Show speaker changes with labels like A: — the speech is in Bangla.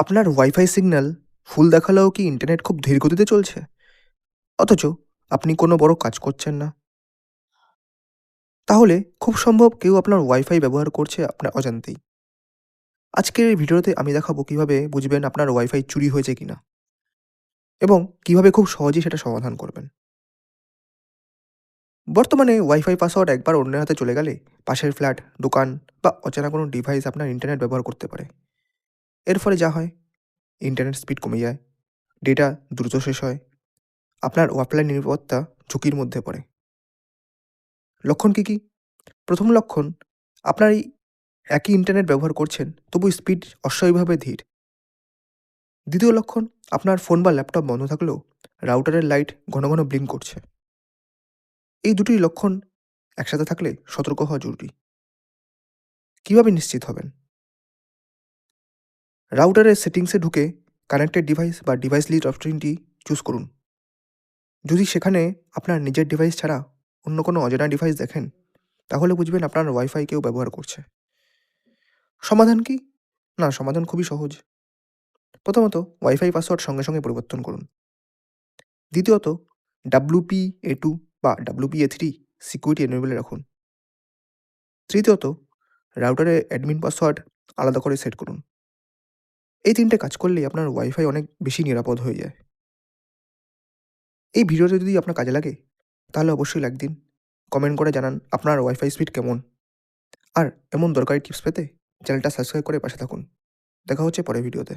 A: আপনার ওয়াইফাই সিগন্যাল ফুল দেখালেও কি ইন্টারনেট খুব ধীর গতিতে চলছে? অথচ আপনি কোনো বড় কাজ করছেন না? তাহলে খুব সম্ভব কেউ আপনার ওয়াইফাই ব্যবহার করছে আপনার অজান্তেই। আজকের এই ভিডিওতে আমি দেখাবো কিভাবে বুঝবেন আপনার ওয়াইফাই চুরি হয়েছে কিনা এবং কিভাবে খুব সহজেই সেটা সমাধান করবেন। বর্তমানে ওয়াইফাই পাসওয়ার্ড একবার অন্যের হাতে চলে গেলে পাশের ফ্ল্যাট, দোকান বা অচেনা কোনো ডিভাইস আপনার ইন্টারনেট ব্যবহার করতে পারে। এর ফলে যা হয়, ইন্টারনেট স্পিড কমে যায়, ডেটা দ্রুত শেষ হয়, আপনার অফলাইন নিরাপত্তা ঝুঁকির মধ্যে পড়ে। লক্ষণ কি? প্রথম লক্ষণ, আপনার এই একই ইন্টারনেট ব্যবহার করছেন, তবু স্পিড অস্বাভাবিকভাবে ধীর। দ্বিতীয় লক্ষণ, আপনার ফোন বা ল্যাপটপ বন্ধ থাকলেও রাউটারের লাইট ঘন ঘন ব্লিঙ্ক করছে। এই দুটি লক্ষণ একসাথে থাকলে সতর্ক হওয়া জরুরি। কিভাবে নিশ্চিত হবেন? রাউটারের সেটিংসে ঢুকে কানেক্টেড ডিভাইস বা ডিভাইস লিস্ট অপশনটি চুজ করুন। যদি সেখানে আপনার নিজের ডিভাইস ছাড়া অন্য কোনো অজানা ডিভাইস দেখেন, তাহলে বুঝবেন আপনার ওয়াইফাই কেউ ব্যবহার করছে। সমাধান কি? না, সমাধান খুবই সহজ। প্রথমত, ওয়াইফাই পাসওয়ার্ড সঙ্গে সঙ্গে পরিবর্তন করুন। দ্বিতীয়ত, WPA2 বা WPA3 সিকিউরিটি এনেবলে রাখুন। তৃতীয়ত, রাউটারে অ্যাডমিন পাসওয়ার্ড আলাদা করে সেট করুন। এই ৩ টে কাজ করলেই আপনার ওয়াইফাই অনেক বেশি নিরাপদ হয়ে যায়। এই ভিডিওটা যদি আপনার কাজে লাগে, তাহলে অবশ্যই লাইক দিন। কমেন্ট করে জানান আপনার ওয়াইফাই স্পিড কেমন। আর এমন দরকারি টিপস পেতে চ্যানেলটা সাবস্ক্রাইব করে পাশে থাকুন। দেখা হচ্ছে পরের ভিডিওতে।